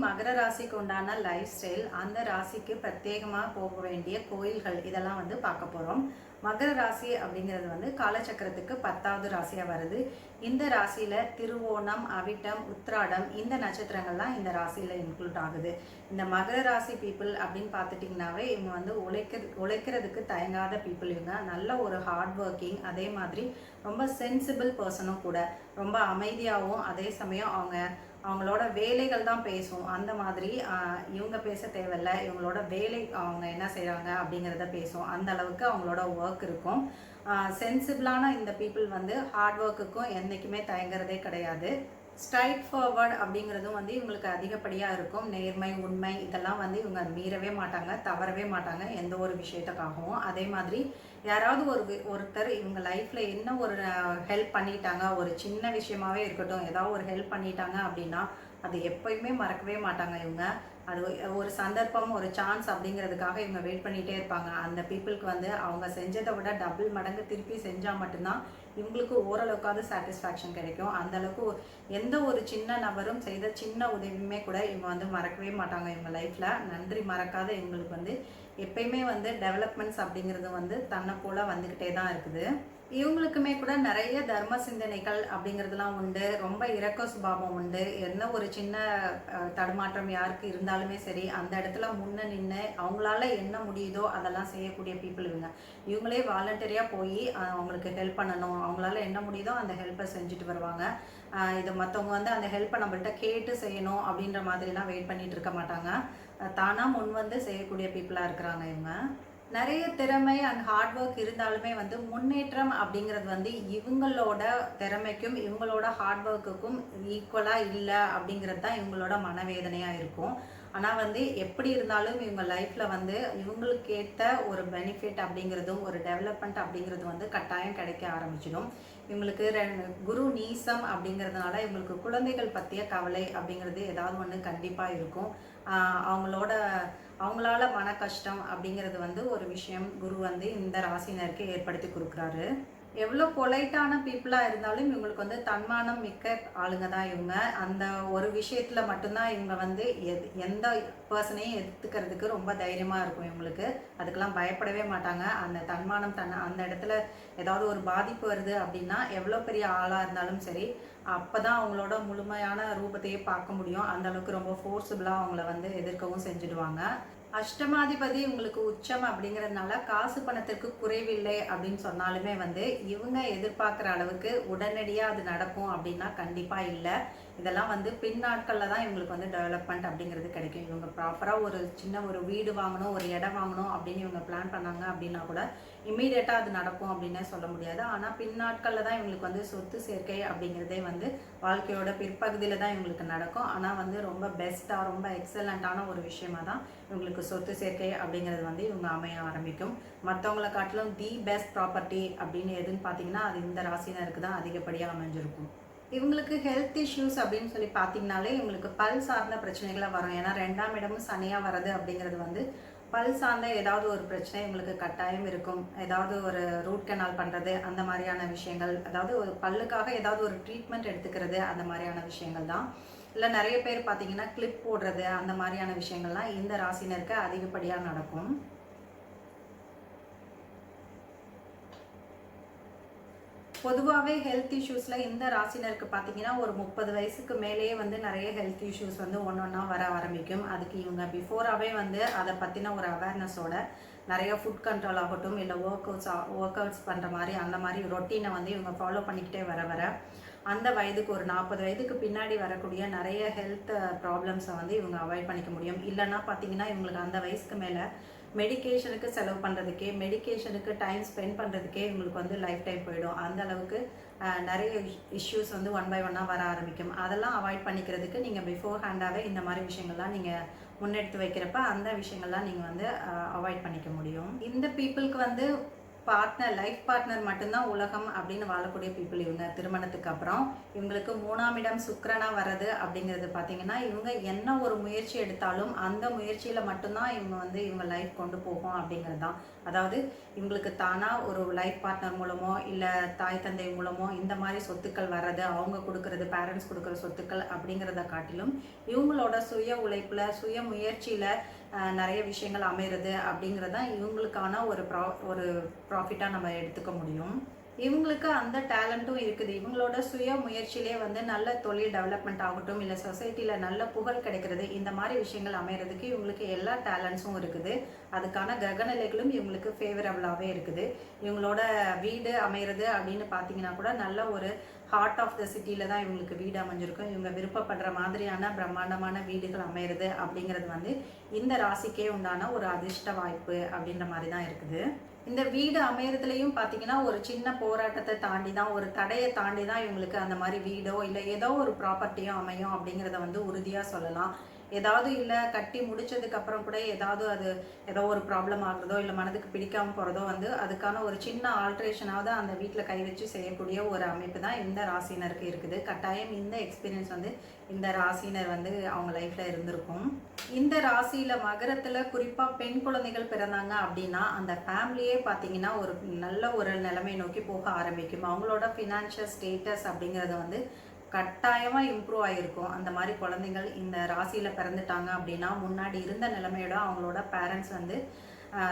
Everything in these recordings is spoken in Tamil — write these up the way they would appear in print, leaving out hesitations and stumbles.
மகர ராசிக்கு உண்டான லைஃப் ஸ்டைல், அந்த ராசிக்கு பிரத்யேகமாக போக வேண்டிய கோயில்கள் இதெல்லாம் வந்து பார்க்க போகிறோம். மகர ராசி அப்படிங்கிறது வந்து காலச்சக்கரத்துக்கு 10வது ராசியாக வருது. இந்த ராசியில் திருவோணம், அவிட்டம், உத்திராடம் இந்த நட்சத்திரங்கள்லாம் இந்த ராசியில் இன்க்ளூட் ஆகுது. இந்த மகர ராசி பீப்புள் அப்படின்னு பார்த்துட்டிங்கனாவே இவங்க வந்து உழைக்கிறதுக்கு தயங்காத பீப்புள். இவங்க நல்ல ஒரு ஹார்ட் ஒர்க்கிங், அதே மாதிரி ரொம்ப சென்சிபிள் பர்சனும் கூட. ரொம்ப அமைதியாகவும், அதே சமயம் அவங்களோட வேலைகள் தான் பேசும். அந்த மாதிரி இவங்க பேச தேவையில்ல, இவங்களோட வேலை அவங்க என்ன செய்கிறாங்க அப்படிங்கிறத பேசும். அந்த அளவுக்கு அவங்களோட ஒர்க் இருக்கும். சென்சிபிளான இந்த பீப்புள் வந்து ஹார்ட் ஒர்க்குக்கும் என்றைக்குமே தயங்குறதே கிடையாது. ஸ்ட்ரைட் ஃபார்வர்ட் அப்படிங்கிறதும் வந்து இவங்களுக்கு அதிகப்படியாக இருக்கும். நேர்மை, உண்மை இதெல்லாம் வந்து இவங்க மீறவே மாட்டாங்க, தவறவே மாட்டாங்க எந்த ஒரு விஷயத்துக்காகவும். அதே மாதிரி யாராவது ஒருத்தர் இவங்க லைஃப்பில் என்ன ஒரு ஹெல்ப் பண்ணிட்டாங்க, ஒரு சின்ன விஷயமாவே இருக்கட்டும், ஏதாவது ஒரு ஹெல்ப் பண்ணிட்டாங்க அப்படின்னா அது எப்பயுமே மறக்கவே மாட்டாங்க இவங்க. அது ஒரு சந்தர்ப்பம், ஒரு சான்ஸ் அப்படிங்கிறதுக்காக இவங்க வெயிட் பண்ணிகிட்டே இருப்பாங்க. அந்த பீப்புளுக்கு வந்து அவங்க செஞ்சதை விட டபுள் மடங்கு திருப்பி செஞ்சால் மட்டும்தான் இவங்களுக்கு ஓரளவுக்காவது சாட்டிஸ்ஃபேக்ஷன் கிடைக்கும். அந்தளவுக்கு எந்த ஒரு சின்ன நபரும் செய்த சின்ன உதவியுமே கூட இவங்க வந்து மறக்கவே மாட்டாங்க. இவங்க லைஃப்பில் நன்றி மறக்காத இவங்களுக்கு வந்து எப்பயுமே வந்து டெவலப்மெண்ட்ஸ் அப்படிங்கிறது வந்து தன்னை போல் வந்துக்கிட்டே தான் இருக்குது. இவங்களுக்குமே கூட நிறைய தர்ம சிந்தனைகள் அப்படிங்கிறதுலாம் உண்டு. ரொம்ப இரக்க சுபாவம் உண்டு. என்ன ஒரு சின்ன தடுமாற்றம் யாருக்கு இருந்தாலுமே சரி, அந்த இடத்துல முன்ன நின்று அவங்களால என்ன முடியுதோ அதெல்லாம் செய்யக்கூடிய பீப்புள் இவங்க. இவங்களே வாலண்டரியாக போய் அவங்களுக்கு ஹெல்ப் பண்ணணும், அவங்களால என்ன முடியுதோ அந்த ஹெல்ப்பை செஞ்சுட்டு வருவாங்க. இது மற்றவங்க வந்து அந்த ஹெல்ப்பை நம்மள்கிட்ட கேட்டு செய்யணும் அப்படின்ற மாதிரிலாம் வெயிட் பண்ணிட்டு இருக்க மாட்டாங்க. தானாக முன் வந்து செய்யக்கூடிய பீப்புளாக இருக்கிறாங்க இவங்க. நிறைய திறமை அண்ட் ஹார்ட் ஒர்க் இருந்தாலுமே வந்து முன்னேற்றம் அப்படிங்கிறது வந்து இவங்களோட திறமைக்கும் இவங்களோட ஹார்ட் ஒர்க்குக்கும் ஈக்குவலாக இல்லை அப்படிங்கிறது தான் இவங்களோட மனவேதனையாக இருக்கும். ஆனால் வந்து எப்படி இருந்தாலும் இவங்க லைஃப்பில் வந்து இவங்களுக்கு ஏற்ற ஒரு பெனிஃபிட் அப்படிங்கிறதும் ஒரு டெவலப்மெண்ட் அப்படிங்கிறது வந்து கட்டாயம் கிடைக்க ஆரம்பிச்சிடும். இவங்களுக்கு குரு நீசம் அப்படிங்கிறதுனால இவங்களுக்கு குழந்தைகள் பற்றிய கவலை அப்படிங்கிறது ஏதாவது ஒன்று கண்டிப்பாக இருக்கும். அவங்களால மன கஷ்டம் அப்படிங்கிறது வந்து ஒரு விஷயம் குரு வந்து இந்த ராசினருக்கு ஏற்படுத்தி கொடுக்குறாரு. எவ்வளோ பொலைட்டான பீப்புளாக இருந்தாலும் இவங்களுக்கு வந்து தன்மானம் மிக்க ஆளுங்க தான் இவங்க. அந்த ஒரு விஷயத்தில் மட்டும்தான் இவங்க வந்து எந்த பர்சனையும் எடுத்துக்கிறதுக்கு ரொம்ப தைரியமாக இருக்கும் இவங்களுக்கு. அதுக்கெல்லாம் பயப்படவே மாட்டாங்க. அந்த தன்மானம் அந்த இடத்துல ஏதாவது ஒரு பாதிப்பு வருது அப்படின்னா எவ்வளோ பெரிய ஆளாக இருந்தாலும் சரி, அப்போ தான் அவங்களோட முழுமையான ரூபத்தையே பார்க்க முடியும். அந்த அளவுக்கு ரொம்ப ஃபோர்ஸபுளாக அவங்கள வந்து எதிர்க்கவும் செஞ்சுடுவாங்க. அஷ்டமாதிபதி உங்களுக்கு உச்சம் அப்படிங்கிறதுனால காசு பணத்திற்கு குறைவில்லை அப்படின்னு சொன்னாலுமே வந்து இவங்க எதிர்பார்க்குற அளவுக்கு உடனடியாக அது நடக்கும் அப்படின்னா கண்டிப்பாக இல்லை. இதெல்லாம் வந்து பின்னாட்களில் தான் இவங்களுக்கு வந்து டெவலப்மெண்ட் அப்படிங்கிறது கிடைக்கும். இவங்க ப்ராப்பராக ஒரு சின்ன ஒரு வீடு வாங்கணும், ஒரு இடம் வாங்கணும் அப்படின்னு இவங்க பிளான் பண்ணாங்க அப்படின்னா கூட இம்மீடியட்டாக அது நடக்கும் அப்படின்னே சொல்ல முடியாது. ஆனால் பின்னாட்களில் தான் இவங்களுக்கு வந்து சொத்து சேர்க்கை அப்படிங்கிறதே வந்து வாழ்க்கையோட பிற்பகுதியில் தான் இவங்களுக்கு நடக்கும். ஆனால் வந்து ரொம்ப பெஸ்ட்டாக, ரொம்ப எக்ஸலண்ட்டான ஒரு விஷயமா தான் இவங்களுக்கு சொத்து சேர்க்கை அப்படிங்கிறது வந்து இவங்க அமைய ஆரம்பிக்கும். மற்றவங்களை காட்டிலும் தி பெஸ்ட் ப்ராப்பர்ட்டி அப்படின்னு எதுன்னு பார்த்தீங்கன்னா அது இந்த ராசினருக்கு தான் அதிகப்படியாக அமைஞ்சிருக்கும். இவங்களுக்கு ஹெல்த் இஷ்யூஸ் அப்படின்னு சொல்லி பார்த்தீங்கனாலே இவங்களுக்கு பல் சார்ந்த பிரச்சனைகளாக வரும். ஏன்னா 2ஆம் இடமும் சனியாக வர்றது அப்படிங்கிறது வந்து பல் சார்ந்த ஏதாவது ஒரு பிரச்சனை இவங்களுக்கு கட்டாயம் இருக்கும். ஏதாவது ஒரு ரூட் கெனால் பண்ணுறது அந்த மாதிரியான விஷயங்கள், அதாவது ஒரு பல்லுக்காக ஏதாவது ஒரு ட்ரீட்மெண்ட் எடுத்துக்கிறது அந்த மாதிரியான விஷயங்கள் தான். இல்லை நிறைய பேர் பார்த்தீங்கன்னா கிளிப் போடுறது அந்த மாதிரியான விஷயங்கள்லாம் இந்த ராசினருக்கு அதிகப்படியாக நடக்கும். பொதுவாகவே ஹெல்த் இஷ்யூஸில் இந்த ராசினருக்கு பார்த்தீங்கன்னா ஒரு 30 வயசுக்கு மேலேயே வந்து நிறைய ஹெல்த் இஷ்யூஸ் வந்து ஒன்றா வர ஆரம்பிக்கும். அதுக்கு இவங்க பிஃபோராகவே வந்து அதை பற்றின ஒரு அவேர்னஸோட நிறைய ஃபுட் கண்ட்ரோல் ஆகட்டும், இல்லை ஒர்க் அவுட்ஸ் பண்ணுற மாதிரி அந்த மாதிரி ரொட்டீனை வந்து இவங்க ஃபாலோ பண்ணிக்கிட்டே வர அந்த வயதுக்கு ஒரு 40 வயதுக்கு பின்னாடி வரக்கூடிய நிறைய ஹெல்த் ப்ராப்ளம்ஸை வந்து இவங்க அவாய்ட் பண்ணிக்க முடியும். இல்லைன்னா பார்த்தீங்கன்னா இவங்களுக்கு அந்த வயசுக்கு மேலே மெடிக்கேஷனுக்கு செலவு பண்ணுறதுக்கே, மெடிக்கேஷனுக்கு டைம் ஸ்பெண்ட் பண்ணுறதுக்கே இவங்களுக்கு வந்து லைஃப் டைம் போயிடும். அந்த அளவுக்கு நிறைய இஷ்யூஸ் வந்து ஒன் பை ஒன்னாக வர ஆரம்பிக்கும். அதெல்லாம் அவாய்ட் பண்ணிக்கிறதுக்கு நீங்கள் பிஃபோர் ஹேண்டாகவே இந்த மாதிரி விஷயங்கள்லாம் நீங்கள் முன்னெடுத்து வைக்கிறப்ப அந்த விஷயங்கள்லாம் நீங்கள் வந்து அவாய்ட் பண்ணிக்க முடியும். இந்த பீப்புளுக்கு வந்து லைஃப் பார்ட்னர் மட்டும்தான் உலகம் அப்படின்னு வாழக்கூடிய பீப்புள் இவங்க. திருமணத்துக்கு அப்புறம் இவங்களுக்கு 3ஆம் இடம் சுக்கிரனா வர்றது அப்படிங்கிறது பார்த்தீங்கன்னா, இவங்க என்ன ஒரு முயற்சி எடுத்தாலும் அந்த முயற்சியில் மட்டும்தான் இவங்க வந்து இவங்க லைஃப் கொண்டு போகும் அப்படிங்கிறது தான். அதாவது இவங்களுக்கு தானாக ஒரு லைஃப் பார்ட்னர் மூலமோ இல்லை தாய் தந்தை மூலமோ இந்த மாதிரி சொத்துக்கள் வர்றது, அவங்க கொடுக்கறது, பேரண்ட்ஸ் கொடுக்குற சொத்துக்கள் அப்படிங்கிறத காட்டிலும் இவங்களோட சுய உழைப்பில் சுய முயற்சியில் நிறைய விஷயங்கள் அமைகிறது அப்படிங்கிறது தான் இவங்களுக்கான ஒரு ப்ராஃபிட்டாக நம்ம எடுத்துக்க முடியும். இவங்களுக்கு அந்த டேலண்ட்டும் இருக்குது. இவங்களோட சுய முயற்சியிலே வந்து நல்ல தொழில் டெவலப்மெண்ட் ஆகட்டும், இல்லை சொசைட்டியில் நல்ல புகழ் கிடைக்கிறது, இந்த மாதிரி விஷயங்கள் அமைகிறதுக்கு இவங்களுக்கு எல்லா டேலண்ட்ஸும் இருக்குது. அதுக்கான கிரகநிலைகளும் இவங்களுக்கு ஃபேவரபுளாகவே இருக்குது. இவங்களோட வீடு அமைகிறது அப்படின்னு பார்த்தீங்கன்னா கூட நல்ல ஒரு ஹார்ட் ஆஃப் த சிட்டியில் தான் இவங்களுக்கு வீடு அமைஞ்சிருக்கும். இவங்க விருப்பப்படுற மாதிரியான பிரம்மாண்டமான வீடுகள் அமைகிறது அப்படிங்கிறது வந்து இந்த ராசிக்கே உண்டான ஒரு அதிர்ஷ்ட வாய்ப்பு அப்படின்ற மாதிரி தான் இருக்குது. இந்த வீடு அமையறதுலையும் பார்த்தீங்கன்னா ஒரு சின்ன போராட்டத்தை தாண்டி தான், ஒரு தடையை தாண்டி தான் இவங்களுக்கு அந்த மாதிரி வீடோ இல்லை ஏதோ ஒரு ப்ராப்பர்ட்டியோ அமையும் அப்படிங்கிறத வந்து உறுதியாக சொல்லலாம். ஏதாவது இல்லை கட்டி முடிச்சதுக்கப்புறம் கூட ஏதோ ஒரு ப்ராப்ளம் ஆகுறதோ இல்லை மனதுக்கு பிடிக்காமல் போகிறதோ வந்து அதுக்கான ஒரு சின்ன ஆல்ட்ரேஷனாவது அந்த வீட்டில் கை வச்சு செய்யக்கூடிய ஒரு அமைப்பு தான் இந்த ராசினருக்கு இருக்குது. கட்டாயம் இந்த எக்ஸ்பீரியன்ஸ் வந்து இந்த ராசினர் வந்து அவங்க லைஃப்பில் இருந்திருக்கும். இந்த ராசியில் மகரத்தில் குறிப்பாக பெண் குழந்தைகள் பிறந்தாங்க அப்படின்னா அந்த ஃபேமிலியே பார்த்தீங்கன்னா ஒரு நல்ல ஒரு நிலைமை நோக்கி போக ஆரம்பிக்கும். அவங்களோட ஃபினான்ஷியல் ஸ்டேட்டஸ் அப்படிங்கிறது வந்து கட்டாயமாக இம்ப்ரூவ் ஆகிருக்கும். அந்த மாதிரி குழந்தைகள் இந்த ராசியில் பிறந்துட்டாங்க அப்படின்னா முன்னாடி இருந்த நிலைமையோட அவங்களோட பேரண்ட்ஸ் வந்து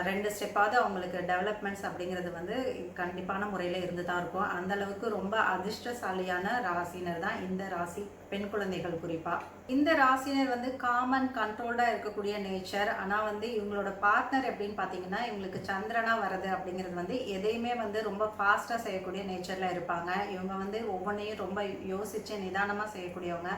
2 ஸ்டெப்பாவது அவங்களுக்கு டெவலப்மெண்ட்ஸ் அப்படிங்கிறது வந்து கண்டிப்பான முறையில் இருந்து தான் இருக்கும். அந்தளவுக்கு ரொம்ப அதிர்ஷ்டசாலியான ராசினர் தான் இந்த ராசி பெண் குழந்தைகள். குறிப்பாக இந்த ராசினர் வந்து காமன் கண்ட்ரோல்டாக இருக்கக்கூடிய நேச்சர். ஆனால் வந்து இவங்களோட பார்ட்னர் எப்படின்னு பார்த்தீங்கன்னா இவங்களுக்கு சந்திரனாக வர்றது அப்படிங்கிறது வந்து எதையுமே வந்து ரொம்ப ஃபாஸ்ட்டாக செய்யக்கூடிய நேச்சரில் இருப்பாங்க. இவங்க வந்து ஒவ்வொன்றையும் ரொம்ப யோசித்து நிதானமாக செய்யக்கூடியவங்க.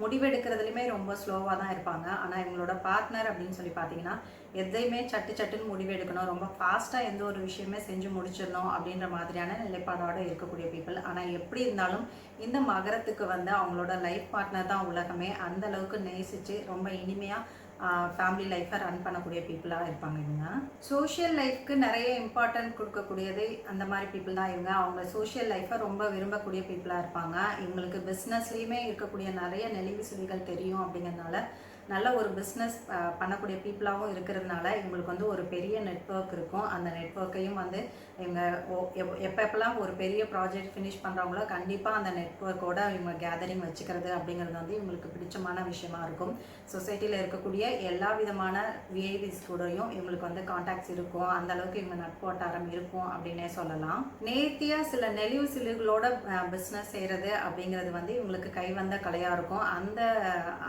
முடிவெடுக்கிறதுலையுமே ரொம்ப ஸ்லோவாக தான் இருப்பாங்க. ஆனால் இவங்களோட பார்ட்னர் அப்படின்னு சொல்லி பார்த்தீங்கன்னா எதையுமே சட்டுன்னு முடிவெடுக்கணும், ரொம்ப ஃபாஸ்ட்டாக எந்த ஒரு விஷயமே செஞ்சு முடிச்சிடணும் அப்படின்ற மாதிரியான நிலைப்பாடோடு இருக்கக்கூடிய பீப்புள். ஆனால் எப்படி இருந்தாலும் இந்த மகரத்துக்கு வந்து அவங்களோட லைஃப் பார்ட்னர் தான் உலகமே. அந்த அளவுக்கு நேசித்து ரொம்ப இனிமையாக ஃபேமிலி லைஃப்பை ரன் பண்ணக்கூடிய பீப்புளாக இருப்பாங்க இவங்க. சோஷியல் லைஃப்க்கு நிறைய இம்பார்ட்டன்ட் கொடுக்கக்கூடியது அந்த மாதிரி பீப்புள் தான் இவங்க. அவங்க சோஷியல் லைஃப்பை ரொம்ப விரும்பக்கூடிய பீப்புளாக இருப்பாங்க. இவங்களுக்கு பிஸ்னஸ்லேயுமே இருக்கக்கூடிய நிறைய நெளிவு சுழிகள் தெரியும். அப்படிங்கிறதுனால நல்ல ஒரு பிஸ்னஸ் பண்ணக்கூடிய பீப்புளாகவும் இருக்கிறதுனால இவங்களுக்கு வந்து ஒரு பெரிய நெட்வொர்க் இருக்கும். அந்த நெட்வொர்க்கையும் வந்து இவங்க எப்பப்பெல்லாம் ஒரு பெரிய ப்ராஜெக்ட் ஃபினிஷ் பண்ணுறாங்களோ கண்டிப்பாக அந்த நெட்வொர்க்கோட இவங்க கேதரிங் வச்சுக்கிறது அப்படிங்கிறது வந்து இவங்களுக்கு பிடிச்சமான விஷயமா இருக்கும். சொசைட்டியில் இருக்கக்கூடிய எல்லா விதமான விஐபிஸ் கூடயும் இவங்களுக்கு வந்து கான்டாக்ட்ஸ் இருக்கும். அந்த அளவுக்கு இவங்க நட்பு வட்டாரம் இருக்கும் அப்படின்னே சொல்லலாம். நேர்த்தியாக சில நெளிவு சிலுகளோட பிஸ்னஸ் செய்கிறது அப்படிங்கிறது வந்து இவங்களுக்கு கைவந்த கலையாக இருக்கும்.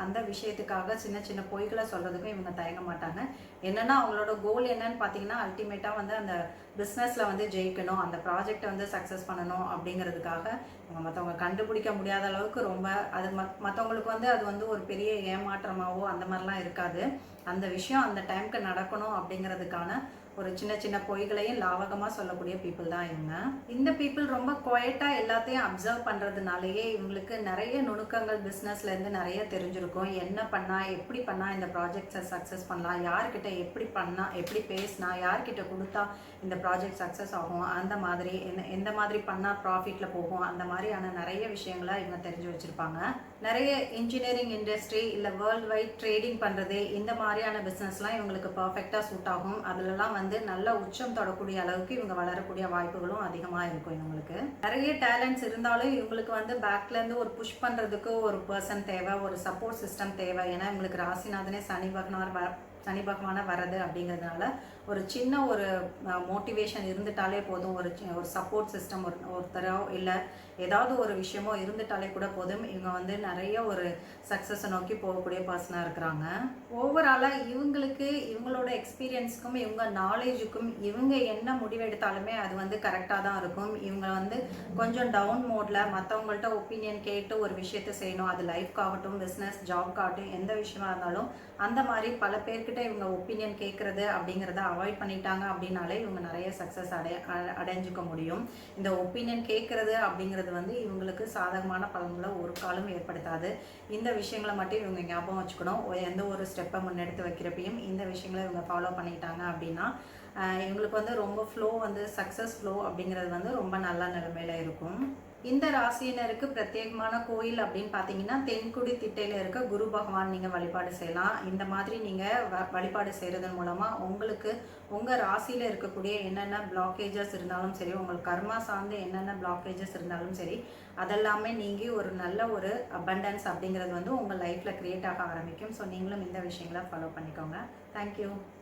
அந்த விஷயத்துக்காக சின்ன பொய்களை சொல்கிறதுக்கும் இவங்க தயங்க மாட்டாங்க. என்னென்னா அவங்களோட கோல் என்னன்னு பார்த்தீங்கன்னா அல்டிமேட்டாக வந்து அந்த பிஸ்னஸில் வந்து ஜெயிக்கணும், அந்த ப்ராஜெக்டை வந்து சக்ஸஸ் பண்ணணும் அப்படிங்கிறதுக்காக இவங்க மற்றவங்க கண்டுபிடிக்க முடியாத அளவுக்கு ரொம்ப அது மற்றவங்களுக்கு வந்து அது வந்து ஒரு பெரிய ஏமாற்றமாகவோ அந்த மாதிரிலாம் இருக்காது. அந்த விஷயம் அந்த டைமுக்கு நடக்கணும் அப்படிங்கிறதுக்கான ஒரு சின்ன பொய்களையும் லாவகமாக சொல்லக்கூடிய பீப்புள் தான் இவங்க. இந்த பீப்புள் ரொம்ப குவைட்டாக எல்லாத்தையும் அப்சர்வ் பண்ணுறதுனாலேயே இவங்களுக்கு நிறைய நுணுக்கங்கள் பிஸ்னஸ்லேருந்து நிறைய தெரிஞ்சிருக்கும். என்ன பண்ணால் எப்படி பண்ணால் இந்த ப்ராஜெக்ட்ஸை சக்ஸஸ் பண்ணலாம், யார்கிட்ட எப்படி பண்ணால் எப்படி பேசினா யார்கிட்ட கொடுத்தா இந்த ப்ராஜெக்ட் சக்ஸஸ் ஆகும், அந்த மாதிரி எந்த மாதிரி பண்ணால் ப்ராஃபிட்டில் போகும், அந்த மாதிரியான நிறைய விஷயங்களை இவங்க தெரிஞ்சு வச்சுருப்பாங்க. நிறைய இன்ஜினியரிங் இண்டஸ்ட்ரி இல்லை வேர்ல்டு வைட் ட்ரேடிங் பண்ணுறது இந்த மாதிரியான பிஸ்னஸ்லாம் இவங்களுக்கு பர்ஃபெக்டாக சூட் ஆகும். அதிலலாம் வந்து நல்ல உச்சம் தொடக்கூடிய அளவுக்கு இவங்க வளரக்கூடிய வாய்ப்புகளும் அதிகமாக இருக்கும். இவங்களுக்கு நிறைய டேலண்ட்ஸ் இருந்தாலும் இவங்களுக்கு வந்து பேக்லேருந்து ஒரு புஷ் பண்ணுறதுக்கு ஒரு பர்சன் தேவை, ஒரு சப்போர்ட் சிஸ்டம் தேவை. ஏன்னா இவங்களுக்கு ராசிநாதனே சனி பகவான வர்றது அப்படிங்கிறதுனால ஒரு சின்ன ஒரு மோட்டிவேஷன் இருந்துட்டாலே போதும். ஒரு சப்போர்ட் சிஸ்டம் ஒருத்தரோ இல்லை ஏதாவது ஒரு விஷயமோ இருந்துட்டாலே கூட போதும். இவங்க வந்து நிறைய ஒரு சக்ஸஸை நோக்கி போகக்கூடிய பர்சனாக இருக்கிறாங்க. ஓவராலாக இவங்களுக்கு இவங்களோட எக்ஸ்பீரியன்ஸுக்கும் இவங்க நாலேஜுக்கும் இவங்க என்ன முடிவெடுத்தாலுமே அது வந்து கரெக்டாக தான் இருக்கும். இவங்க வந்து கொஞ்சம் டவுன் மோடில் மற்றவங்கள்ட்ட ஒப்பீனியன் கேட்டு ஒரு விஷயத்தை செய்யணும். அது லைஃப்காகட்டும் பிஸ்னஸ் ஜாப்காகட்டும் எந்த விஷயமா இருந்தாலும் அந்த மாதிரி பல பேர்கிட்ட இவங்கக்கிட்ட இவங்க ஒப்பீனியன் கேட்குறது அப்படிங்கிறத அவாய்ட் பண்ணிட்டாங்க அப்படின்னாலே இவங்க நிறைய சக்ஸஸ் அடைஞ்சிக்க முடியும். இந்த ஒப்பீனியன் கேட்குறது அப்படிங்கிறது வந்து இவங்களுக்கு சாதகமான பலன்களை ஒரு காலம் ஏற்படுத்தாது. இந்த விஷயங்களை மட்டும் இவங்க ஞாபகம் வச்சுக்கணும். எந்த ஒரு ஸ்டெப்பை முன்னெடுத்து வைக்கிறப்பையும் இந்த விஷயங்களை இவங்க ஃபாலோ பண்ணிட்டாங்க அப்படின்னா இவங்களுக்கு வந்து ரொம்ப ஃப்ளோ வந்து சக்ஸஸ் ஃப்ளோ அப்படிங்கிறது வந்து ரொம்ப நல்ல நிலைமையில இருக்கும். இந்த ராசியினருக்கு பிரத்யேகமான கோயில் அப்படின்னு பார்த்தீங்கன்னா, தென்குடி திட்டையில் இருக்க குரு பகவான் நீங்கள் வழிபாடு செய்யலாம். இந்த மாதிரி நீங்கள் வழிபாடு செய்கிறதன் மூலமாக உங்களுக்கு உங்கள் ராசியில் இருக்கக்கூடிய என்னென்ன பிளாக்கேஜஸ் இருந்தாலும் சரி, உங்களுக்கு கர்மா சார்ந்து என்னென்ன பிளாக்கேஜஸ் இருந்தாலும் சரி, அதெல்லாமே நீங்கி ஒரு நல்ல ஒரு அபண்டன்ஸ் அப்படிங்கிறது வந்து உங்கள் லைஃப்பில் க்ரியேட் ஆக ஆரம்பிக்கும். ஸோ நீங்களும் இந்த விஷயங்களை ஃபாலோ பண்ணிக்கோங்க. தேங்க்யூ.